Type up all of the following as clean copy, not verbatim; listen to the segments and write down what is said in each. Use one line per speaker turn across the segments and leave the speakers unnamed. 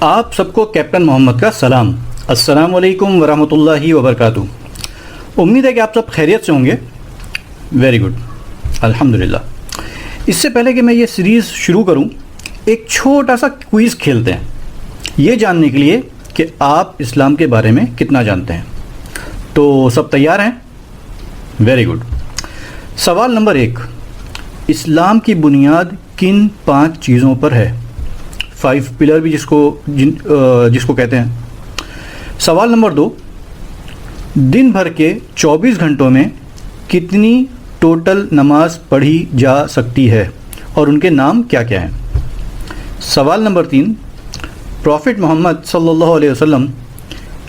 آپ سب کو کیپٹن محمد کا سلام. السلام علیکم ورحمۃ اللہ وبرکاتہ. امید ہے کہ آپ سب خیریت سے ہوں گے. ویری گڈ, الحمدللہ. اس سے پہلے کہ میں یہ سیریز شروع کروں, ایک چھوٹا سا کوئز کھیلتے ہیں یہ جاننے کے لیے کہ آپ اسلام کے بارے میں کتنا جانتے ہیں. تو سب تیار ہیں؟ Very good. سوال نمبر 1, اسلام کی بنیاد کن 5 چیزوں پر ہے؟ 5 پلر بھی جس کو کہتے ہیں. سوال نمبر 2, دن بھر کے 24 گھنٹوں میں کتنی ٹوٹل نماز پڑھی جا سکتی ہے اور ان کے نام کیا کیا ہیں؟ سوال نمبر 3, پروفٹ محمد صلی اللہ علیہ وسلم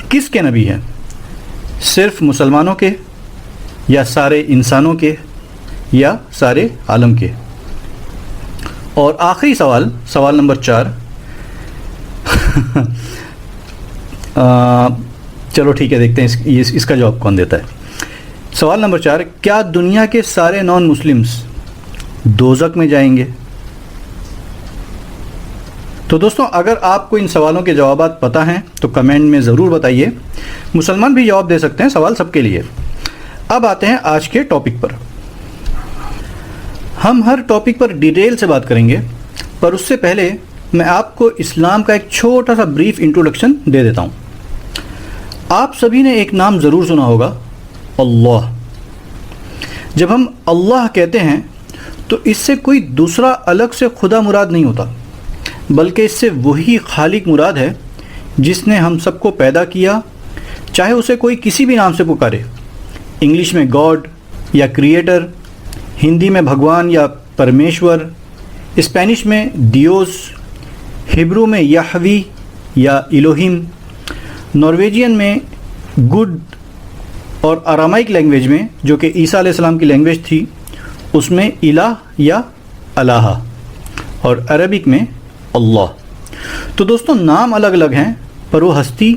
کس کے نبی ہیں؟ صرف مسلمانوں کے, یا سارے انسانوں کے, یا سارے عالم کے؟ اور آخری سوال نمبر 4, چلو ٹھیک ہے, دیکھتے ہیں اس کا جواب کون دیتا ہے. سوال نمبر 4, کیا دنیا کے سارے نان مسلمز دوزخ میں جائیں گے؟ تو دوستوں, اگر آپ کو ان سوالوں کے جوابات پتہ ہیں تو کمنٹ میں ضرور بتائیے. مسلمان بھی جواب دے سکتے ہیں, سوال سب کے لیے. اب آتے ہیں آج کے ٹاپک پر. ہم ہر ٹاپک پر ڈیٹیل سے بات کریں گے, پر اس سے پہلے میں آپ کو اسلام کا ایک چھوٹا سا بریف انٹروڈکشن دے دیتا ہوں. آپ سبھی نے ایک نام ضرور سنا ہوگا, اللہ. جب ہم اللہ کہتے ہیں تو اس سے کوئی دوسرا الگ سے خدا مراد نہیں ہوتا, بلکہ اس سے وہی خالق مراد ہے جس نے ہم سب کو پیدا کیا, چاہے اسے کوئی کسی بھی نام سے پکارے. انگلش میں گاڈ یا کریٹر, ہندی میں بھگوان یا پرمیشور, اسپینش میں ڈیوس, ہبرو میں یہوی یا الوہیم, نارویجین میں گڈ, اور ارامائک لینگویج میں جو کہ عیسیٰ علیہ السلام کی لینگویج تھی اس میں الہ یا الہ, اور عربک میں اللہ. تو دوستوں, نام الگ الگ ہیں پر وہ ہستی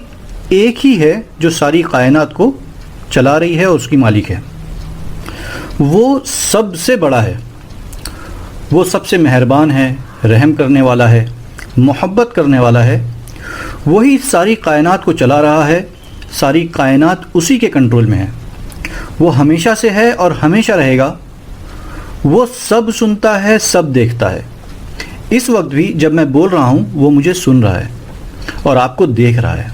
ایک ہی ہے جو ساری کائنات کو چلا رہی ہے اور اس کی مالک ہے. وہ سب سے بڑا ہے, وہ سب سے مہربان ہے, رحم کرنے والا ہے, محبت کرنے والا ہے. وہی ساری کائنات کو چلا رہا ہے, ساری کائنات اسی کے کنٹرول میں ہے. وہ ہمیشہ سے ہے اور ہمیشہ رہے گا. وہ سب سنتا ہے, سب دیکھتا ہے. اس وقت بھی جب میں بول رہا ہوں وہ مجھے سن رہا ہے اور آپ کو دیکھ رہا ہے.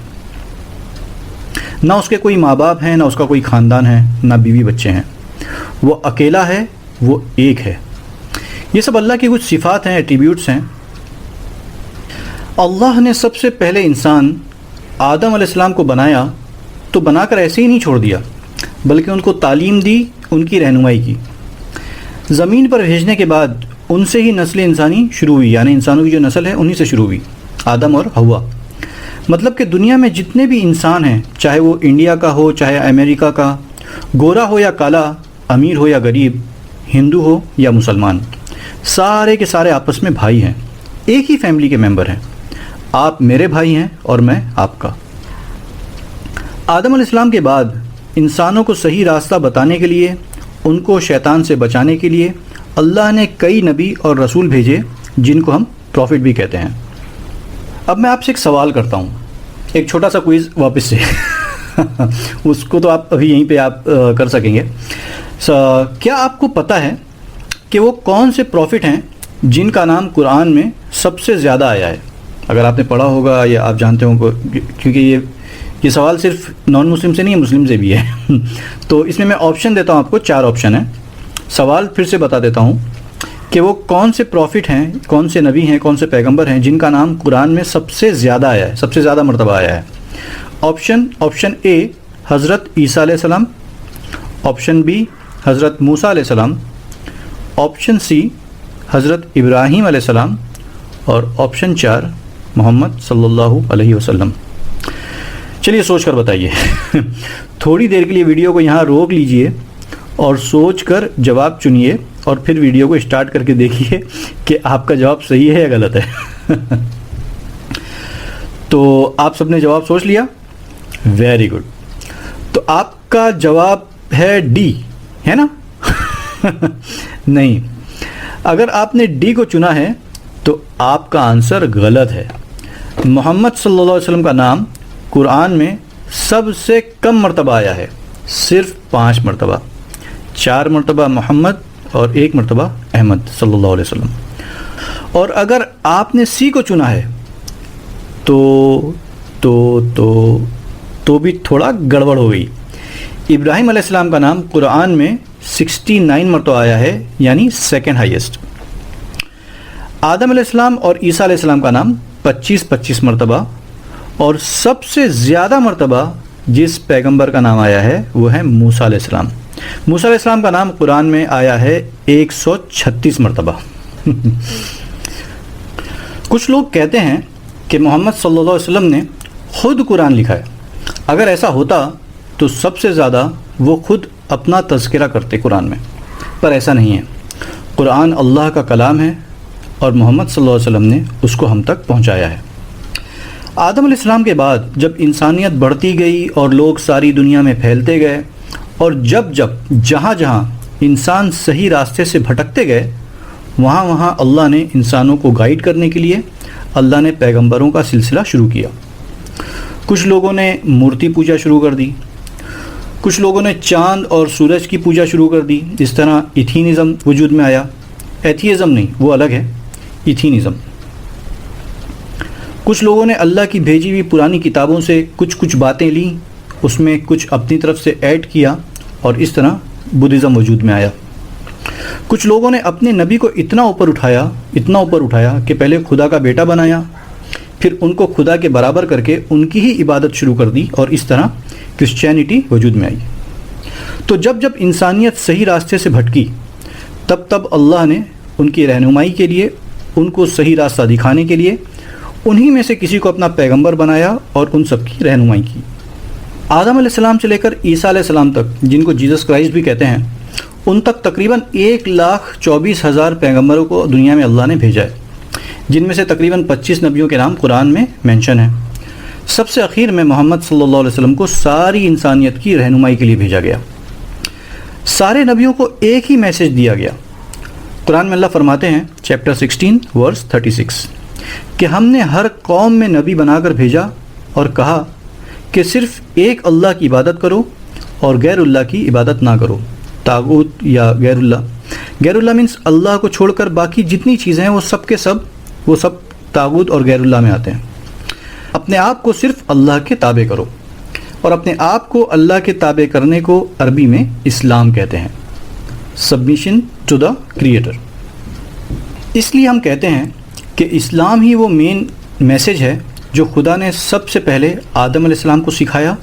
نہ اس کے کوئی ماں باپ ہیں, نہ اس کا کوئی خاندان ہے, نہ بیوی بچے ہیں. وہ اکیلا ہے, وہ ایک ہے. یہ سب اللہ کی کچھ صفات ہیں, ایٹریبیوٹس ہیں. اللہ نے سب سے پہلے انسان آدم علیہ السلام کو بنایا تو بنا کر ایسے ہی نہیں چھوڑ دیا, بلکہ ان کو تعلیم دی, ان کی رہنمائی کی. زمین پر بھیجنے کے بعد ان سے ہی نسل انسانی شروع ہوئی, یعنی انسانوں کی جو نسل ہے انہی سے شروع ہوئی, آدم اور حوا. مطلب کہ دنیا میں جتنے بھی انسان ہیں, چاہے وہ انڈیا کا ہو, چاہے امریکہ کا, گورا ہو یا کالا, امیر ہو یا غریب, ہندو ہو یا مسلمان, سارے کے سارے آپس میں بھائی ہیں, ایک ہی فیملی کے ممبر ہیں. آپ میرے بھائی ہیں اور میں آپ کا. آدم علیہ السلام کے بعد انسانوں کو صحیح راستہ بتانے کے لیے, ان کو شیطان سے بچانے کے لیے اللہ نے کئی نبی اور رسول بھیجے جن کو ہم پروفٹ بھی کہتے ہیں. اب میں آپ سے ایک سوال کرتا ہوں, ایک چھوٹا سا کوئز واپس سے اس کو تو آپ ابھی یہیں پہ آپ کر سکیں گے. کیا آپ کو پتہ ہے کہ وہ کون سے پروفٹ ہیں جن کا نام قرآن میں سب سے زیادہ آیا ہے؟ اگر آپ نے پڑھا ہوگا یا آپ جانتے ہوں, کیونکہ یہ سوال صرف نان مسلم سے نہیں ہے, مسلم سے بھی ہے. تو اس میں آپشن دیتا ہوں آپ کو, 4 آپشن ہیں. سوال پھر سے بتا دیتا ہوں کہ وہ کون سے پروفٹ ہیں, کون سے نبی ہیں, کون سے پیغمبر ہیں جن کا نام قرآن میں سب سے زیادہ آیا ہے, سب سے زیادہ مرتبہ آیا ہے. آپشن اے حضرت عیسیٰ علیہ السلام, آپشن بی حضرت موسیٰ علیہ السلام, آپشن سی حضرت ابراہیم علیہ السلام, اور آپشن 4 محمد صلی اللہ علیہ وسلم. چلیے سوچ کر بتائیے. تھوڑی دیر کے لیے ویڈیو کو یہاں روک لیجئے اور سوچ کر جواب چنیے, اور پھر ویڈیو کو اسٹارٹ کر کے دیکھیے کہ آپ کا جواب صحیح ہے یا غلط ہے. تو آپ سب نے جواب سوچ لیا؟ Very good. تو آپ کا جواب ہے ڈی, ہے نا؟ نہیں, اگر آپ نے ڈی کو چنا ہے تو آپ کا آنسر غلط ہے. محمد صلی اللہ علیہ وسلم کا نام قرآن میں سب سے کم مرتبہ آیا ہے، صرف 5 مرتبہ، 4 مرتبہ محمد اور 1 مرتبہ احمد صلی اللہ علیہ وسلم۔ اور اگر آپ نے سی کو چنا ہے تو بھی تھوڑا گڑبڑ ہو گئی۔ ابراہیم علیہ السلام کا نام قرآن میں 69 مرتبہ آیا ہے، یعنی سیکنڈ ہائیسٹ۔ آدم علیہ السلام اور عیسیٰ علیہ السلام کا نام 25 مرتبہ، اور سب سے زیادہ مرتبہ جس پیغمبر کا نام آیا ہے وہ ہے موسیٰ علیہ السلام۔ موسیٰ علیہ السلام کا نام قرآن میں آیا ہے 136 مرتبہ۔ کچھ لوگ کہتے ہیں کہ محمد صلی اللہ علیہ وسلم نے خود قرآن لکھا ہے۔ اگر ایسا ہوتا تو سب سے زیادہ وہ خود اپنا تذکرہ کرتے قرآن میں، پر ایسا نہیں ہے۔ قرآن اللہ کا کلام ہے اور محمد صلی اللہ علیہ وسلم نے اس کو ہم تک پہنچایا ہے۔ آدم علیہ السلام کے بعد جب انسانیت بڑھتی گئی اور لوگ ساری دنیا میں پھیلتے گئے، اور جہاں انسان صحیح راستے سے بھٹکتے گئے، وہاں اللہ نے انسانوں کو گائیڈ کرنے کے لیے اللہ نے پیغمبروں کا سلسلہ شروع کیا۔ کچھ لوگوں نے مورتی پوجا شروع کر دی، کچھ لوگوں نے چاند اور سورج کی پوجا شروع کر دی۔ اس طرح ایتھینزم وجود میں آیا۔ ایتھیزم نہیں، وہ الگ ہے، ایتھینزم۔ کچھ لوگوں نے اللہ کی بھیجی ہوئی پرانی کتابوں سے کچھ باتیں لیں، اس میں کچھ اپنی طرف سے ایڈ کیا، اور اس طرح بدھزم وجود میں آیا۔ کچھ لوگوں نے اپنے نبی کو اتنا اوپر اٹھایا کہ پہلے خدا کا بیٹا بنایا، پھر ان کو خدا کے برابر کر کے ان کی ہی عبادت شروع کر دی، اور اس طرح کرسچینٹی وجود میں آئی۔ تو جب انسانیت صحیح راستے سے بھٹکی، تب اللہ نے ان کی رہنمائی کے لیے، ان کو صحیح راستہ دکھانے کے لیے انہی میں سے کسی کو اپنا پیغمبر بنایا اور ان سب کی رہنمائی کی۔ آدم علیہ السلام سے لے کر عیسیٰ علیہ السلام تک، جن کو جیزس کرائسٹ بھی کہتے ہیں، ان تک تقریباً 1,24,000 پیغمبروں کو دنیا میں اللہ نے بھیجا ہے، جن میں سے تقریباً 25 نبیوں کے نام قرآن میں مینشن ہیں۔ سب سے اخیر میں محمد صلی اللہ علیہ وسلم کو ساری انسانیت کی رہنمائی کے لیے بھیجا گیا۔ سارے نبیوں کو ایک ہی میسج دیا گیا۔ قرآن میں اللہ فرماتے ہیں چیپٹر 16 ورس 36 کہ ہم نے ہر قوم میں نبی بنا کر بھیجا اور کہا کہ صرف ایک اللہ کی عبادت کرو اور غیر اللہ کی عبادت نہ کرو۔ طاغوت یا غیر اللہ مینس اللہ کو چھوڑ کر باقی جتنی چیزیں ہیں وہ سب طاغوت اور غیر اللہ میں آتے ہیں۔ اپنے آپ کو صرف اللہ کے تابع کرو، اور اپنے آپ کو اللہ کے تابع کرنے کو عربی میں اسلام کہتے ہیں، سبمیشن ٹو دا کریٹر۔ اس لیے ہم کہتے ہیں کہ اسلام ہی وہ مین میسج ہے جو خدا نے سب سے پہلے آدم علیہ السلام کو سکھایا،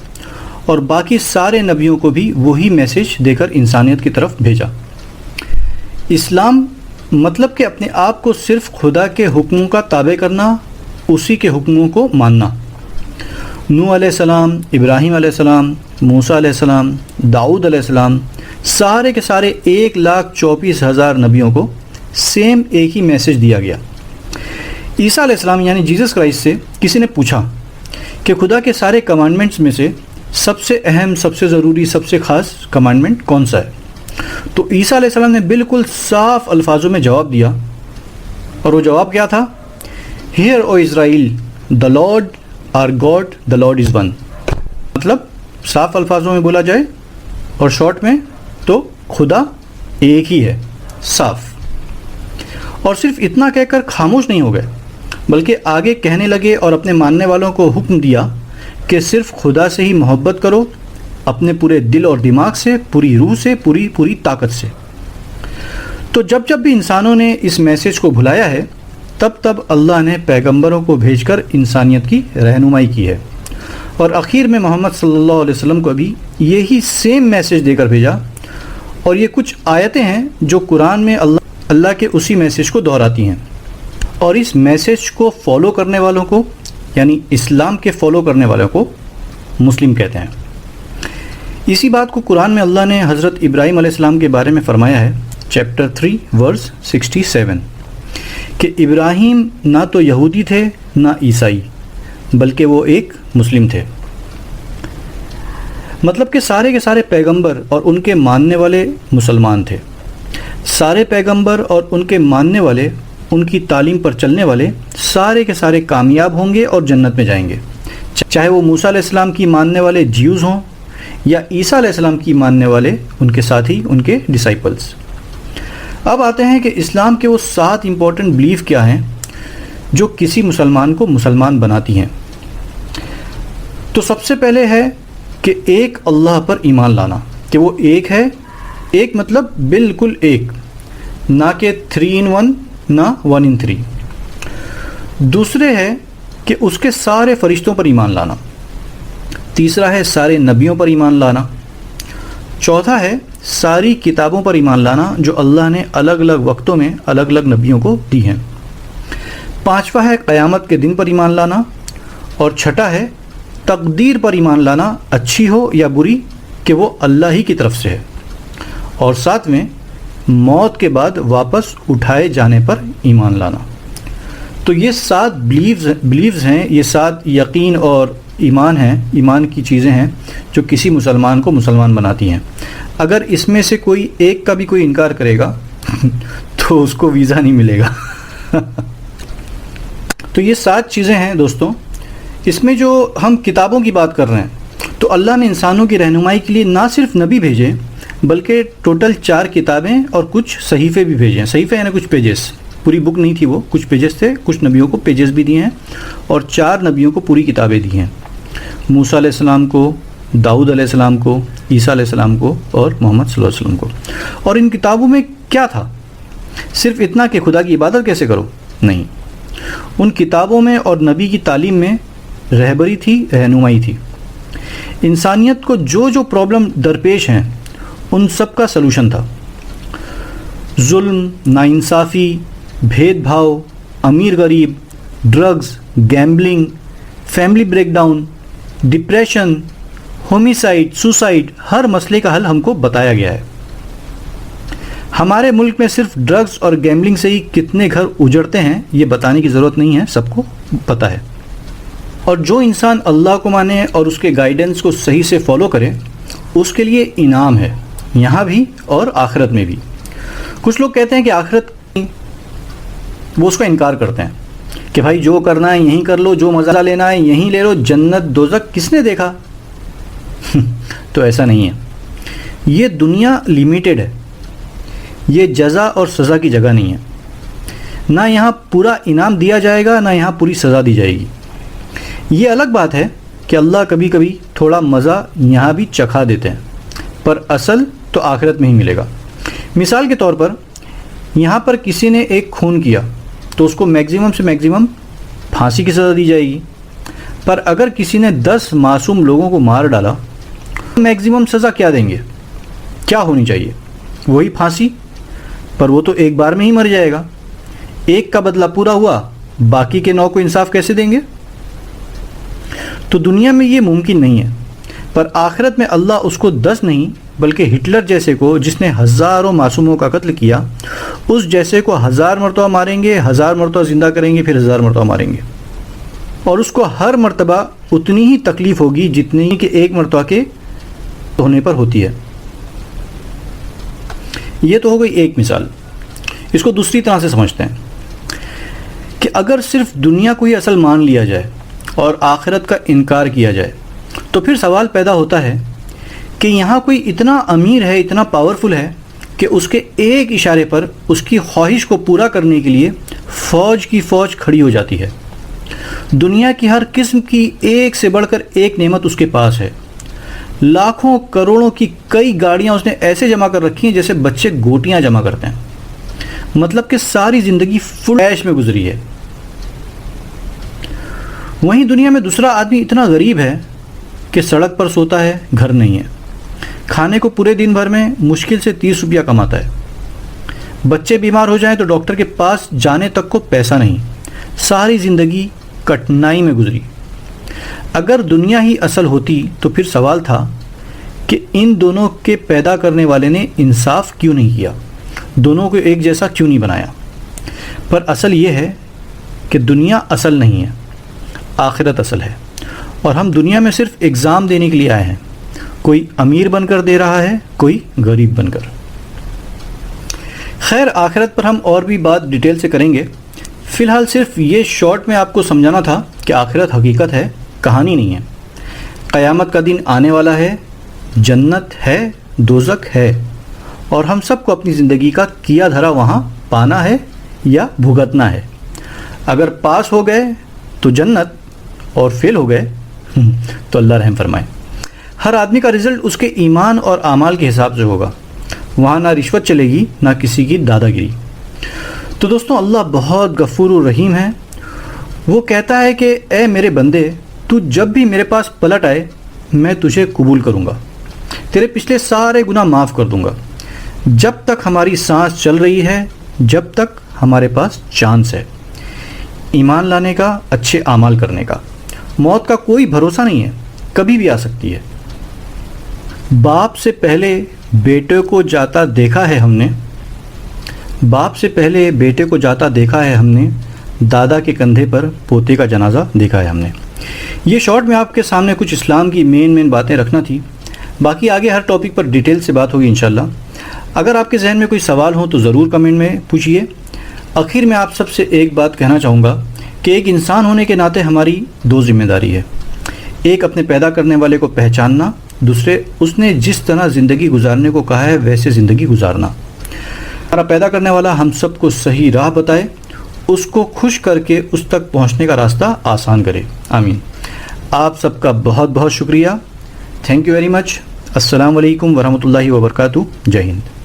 اور باقی سارے نبیوں کو بھی وہی میسج دے کر انسانیت کی طرف بھیجا۔ اسلام مطلب کہ اپنے آپ کو صرف خدا کے حکموں کا تابع کرنا، اسی کے حکموں کو ماننا۔ نوح علیہ السلام، ابراہیم علیہ السلام، موسیٰ علیہ السلام، داؤد علیہ السلام، سارے کے سارے 1,24,000 نبیوں کو سیم ایک ہی میسج دیا گیا۔ عیسیٰ علیہ السلام یعنی جیزس کرائسٹ سے کسی نے پوچھا کہ خدا کے سارے کمانڈمنٹس میں سے سب سے اہم، سب سے ضروری، سب سے خاص کمانڈمنٹ کون سا ہے؟ تو عیسیٰ علیہ السلام نے بالکل صاف الفاظوں میں جواب دیا، اور وہ جواب کیا تھا؟ Hear O Israel, the Lord our God, the Lord is one. مطلب صاف الفاظوں میں بولا جائے اور شارٹ میں تو خدا ایک ہی ہے، صاف۔ اور صرف اتنا کہہ کر خاموش نہیں ہو گئے، بلکہ آگے کہنے لگے اور اپنے ماننے والوں کو حکم دیا کہ صرف خدا سے ہی محبت کرو، اپنے پورے دل اور دماغ سے، پوری روح سے، پوری طاقت سے۔ تو جب بھی انسانوں نے اس میسج کو بھلایا ہے، تب اللہ نے پیغمبروں کو بھیج کر انسانیت کی رہنمائی کی ہے، اور اخیر میں محمد صلی اللہ علیہ وسلم کو بھی یہی سیم میسج دے کر بھیجا۔ اور یہ کچھ آیتیں ہیں جو قرآن میں اللہ کے اسی میسج کو دہراتی ہیں، اور اس میسج کو فالو کرنے والوں کو، یعنی اسلام کے فالو کرنے والوں کو مسلم کہتے ہیں۔ اسی بات کو قرآن میں اللہ نے حضرت ابراہیم علیہ السلام کے بارے میں فرمایا ہے چیپٹر 3 ورس 67 کہ ابراہیم نہ تو یہودی تھے نہ عیسائی، بلکہ وہ ایک مسلم تھے۔ مطلب کہ سارے کے سارے پیغمبر اور ان کے ماننے والے مسلمان تھے۔ سارے پیغمبر اور ان کے ماننے والے ان کی تعلیم پر چلنے والے سارے کے سارے کامیاب ہوں گے اور جنت میں جائیں گے، چاہے وہ موسیٰ علیہ السلام کی ماننے والے جیوز ہوں یا عیسیٰ علیہ السلام کی ماننے والے ان کے ساتھی، ان کے ڈسائپلز۔ اب آتے ہیں کہ اسلام کے وہ 7 امپورٹنٹ بلیف کیا ہیں جو کسی مسلمان کو مسلمان بناتی ہیں۔ تو سب سے پہلے ہے کہ ایک اللہ پر ایمان لانا، کہ وہ ایک ہے، ایک مطلب بالکل ایک، نہ کہ 3 in 1 نہ 1 in 3۔ دوسرے ہے کہ اس کے سارے فرشتوں پر ایمان لانا۔ تیسرا ہے سارے نبیوں پر ایمان لانا۔ چوتھا ہے ساری کتابوں پر ایمان لانا جو اللہ نے الگ الگ وقتوں میں الگ الگ نبیوں کو دی ہیں۔ پانچواں ہے قیامت کے دن پر ایمان لانا، اور چھٹا ہے تقدیر پر ایمان لانا، اچھی ہو یا بری، کہ وہ اللہ ہی کی طرف سے ہے، اور ساتویں موت کے بعد واپس اٹھائے جانے پر ایمان لانا۔ تو یہ 7 بلیوز ہیں، یہ 7 یقین اور ایمان ہیں، ایمان کی چیزیں ہیں جو کسی مسلمان کو مسلمان بناتی ہیں۔ اگر اس میں سے کوئی ایک کا بھی کوئی انکار کرے گا تو اس کو ویزا نہیں ملے گا۔ تو یہ 7 چیزیں ہیں دوستوں۔ اس میں جو ہم کتابوں کی بات کر رہے ہیں تو اللہ نے انسانوں کی رہنمائی کے لیے نہ صرف نبی بھیجے بلکہ ٹوٹل 4 کتابیں اور کچھ صحیفے بھی بھیجے ہیں۔ صحیفے یعنی کچھ پیجز، پوری بک نہیں تھی وہ، کچھ پیجز تھے، کچھ نبیوں کو پیجز بھی دیے ہیں، اور 4 نبیوں کو پوری کتابیں دی ہیں، موسیٰ علیہ السلام کو، داؤد علیہ السلام کو، عیسیٰ علیہ السلام کو، اور محمد صلی اللہ علیہ وسلم کو۔ اور ان کتابوں میں کیا تھا؟ صرف اتنا کہ خدا کی عبادت کیسے کرو؟ نہیں، ان کتابوں میں اور نبی کی تعلیم میں رہبری تھی، رہنمائی تھی۔ انسانیت کو جو جو پرابلم درپیش ہیں ان سب کا سلوشن تھا۔ ظلم، ناانصافی، بھید بھاؤ، امیر غریب، drugs, gambling, family breakdown, depression, homicide, suicide, ہر مسئلے کا حل ہم کو بتایا گیا ہے۔ ہمارے ملک میں صرف ڈرگز اور گیمبلنگ سے ہی کتنے گھر اجڑتے ہیں یہ بتانے کی ضرورت نہیں ہے، سب کو پتہ ہے۔ اور جو انسان اللہ کو مانے اور اس کے گائیڈنس کو صحیح سے فالو کرے اس کے لیے انعام ہے، یہاں بھی اور آخرت میں بھی۔ کچھ لوگ کہتے ہیں کہ آخرت، وہ اس کا انکار کرتے ہیں کہ بھائی جو کرنا ہے یہیں کر لو، جو مزہ لینا ہے یہیں لے لو، جنت دوزخ کس نے دیکھا؟ تو ایسا نہیں ہے، یہ دنیا لیمیٹڈ ہے، یہ جزا اور سزا کی جگہ نہیں ہے، نہ یہاں پورا انعام دیا جائے گا نہ یہاں پوری سزا دی جائے گی۔ یہ الگ بات ہے کہ اللہ کبھی کبھی تھوڑا مزہ یہاں بھی چکھا دیتے ہیں، پر اصل تو آخرت میں ہی ملے گا۔ مثال کے طور پر یہاں پر کسی نے ایک خون کیا تو اس کو میکزیمم سے میکزیمم پھانسی کی سزا دی جائے گی، پر اگر کسی نے 10 معصوم لوگوں کو مار ڈالا میکزیمم سزا کیا دیں گے؟ کیا ہونی چاہیے؟ وہی پھانسی، پر وہ تو ایک بار میں ہی مر جائے گا۔ ایک کا بدلہ پورا ہوا، باقی کے 9 کو انصاف کیسے دیں گے؟ تو دنیا میں یہ ممکن نہیں ہے، پر آخرت میں اللہ اس کو 10 نہیں بلکہ ہٹلر جیسے کو جس نے ہزاروں معصوموں کا قتل کیا، اس جیسے کو 1000 مرتبہ ماریں گے، 1000 مرتبہ زندہ کریں گے، پھر 1000 مرتبہ ماریں گے، اور اس کو ہر مرتبہ اتنی ہی تکلیف ہوگی جتنی کہ ایک مرتبہ کے ہونے پر ہوتی ہے۔ یہ تو ہو گئی ایک مثال۔ اس کو دوسری طرح سے سمجھتے ہیں کہ اگر صرف دنیا کو ہی اصل مان لیا جائے اور آخرت کا انکار کیا جائے تو پھر سوال پیدا ہوتا ہے کہ یہاں کوئی اتنا امیر ہے، اتنا پاورفل ہے کہ اس کے ایک اشارے پر اس کی خواہش کو پورا کرنے کے لیے فوج کی فوج کھڑی ہو جاتی ہے۔ دنیا کی ہر قسم کی ایک سے بڑھ کر ایک نعمت اس کے پاس ہے، لاکھوں کروڑوں کی کئی گاڑیاں اس نے ایسے جمع کر رکھی ہیں جیسے بچے گوٹیاں جمع کرتے ہیں، مطلب کہ ساری زندگی فل عیش میں گزری ہے۔ وہیں دنیا میں دوسرا آدمی اتنا غریب ہے کہ سڑک پر سوتا ہے، گھر نہیں ہے، کھانے کو پورے دن بھر میں مشکل سے 30 روپیہ کماتا ہے، بچے بیمار ہو جائیں تو ڈاکٹر کے پاس جانے تک کو پیسہ نہیں، ساری زندگی کٹھنائی میں گزری۔ اگر دنیا ہی اصل ہوتی تو پھر سوال تھا کہ ان دونوں کے پیدا کرنے والے نے انصاف کیوں نہیں کیا، دونوں کو ایک جیسا کیوں نہیں بنایا؟ پر اصل یہ ہے کہ دنیا اصل نہیں ہے، آخرت اصل ہے، اور ہم دنیا میں صرف ایگزام دینے کے لیے آئے ہیں، کوئی امیر بن کر دے رہا ہے، کوئی غریب بن کر۔ خیر آخرت پر ہم اور بھی بات ڈیٹیل سے کریں گے، فی الحال صرف یہ شارٹ میں آپ کو سمجھانا تھا کہ آخرت حقیقت ہے، کہانی نہیں ہے۔ قیامت کا دن آنے والا ہے، جنت ہے، دوزخ ہے، اور ہم سب کو اپنی زندگی کا کیا دھرا وہاں پانا ہے یا بھگتنا ہے۔ اگر پاس ہو گئے تو جنت اور فیل ہو گئے تو اللہ رحم فرمائے۔ ہر آدمی کا رزلٹ اس کے ایمان اور اعمال کے حساب سے ہوگا، وہاں نہ رشوت چلے گی نہ کسی کی دادا گیری۔ تو دوستوں اللہ بہت غفور و رحیم ہے، وہ کہتا ہے کہ اے میرے بندے تو جب بھی میرے پاس پلٹ آئے میں تجھے قبول کروں گا، تیرے پچھلے سارے گناہ معاف کر دوں گا، جب تک ہماری سانس چل رہی ہے، جب تک ہمارے پاس چانس ہے، ایمان لانے کا، اچھے اعمال کرنے کا۔ موت کا کوئی بھروسہ نہیں ہے، کبھی بھی آ سکتی ہے۔ باپ سے پہلے بیٹے کو جاتا دیکھا ہے ہم نے، باپ سے پہلے بیٹے کو جاتا دیکھا ہے ہم نے، دادا کے کندھے پر پوتے کا جنازہ دیکھا ہے ہم نے۔ یہ شارٹ میں آپ کے سامنے کچھ اسلام کی مین باتیں رکھنا تھی، باقی آگے ہر ٹاپک پر ڈیٹیل سے بات ہوگی انشاءاللہ۔ اگر آپ کے ذہن میں کوئی سوال ہو تو ضرور کمنٹ میں پوچھیے۔ آخر میں آپ سب سے ایک بات کہنا چاہوں گا کہ ایک انسان ہونے کے ناطے ہماری دو ذمہ داری ہے، ایک اپنے پیدا کرنے والے کو پہچاننا، دوسرے اس نے جس طرح زندگی گزارنے کو کہا ہے ویسے زندگی گزارنا۔ ہمارا پیدا کرنے والا ہم سب کو صحیح راہ بتائے، اس کو خوش کر کے اس تک پہنچنے کا راستہ آسان کرے، آمین۔ آپ سب کا بہت بہت شکریہ، تھینک یو ویری مچ۔ السلام علیکم ورحمۃ اللہ وبرکاتہ، جے ہند۔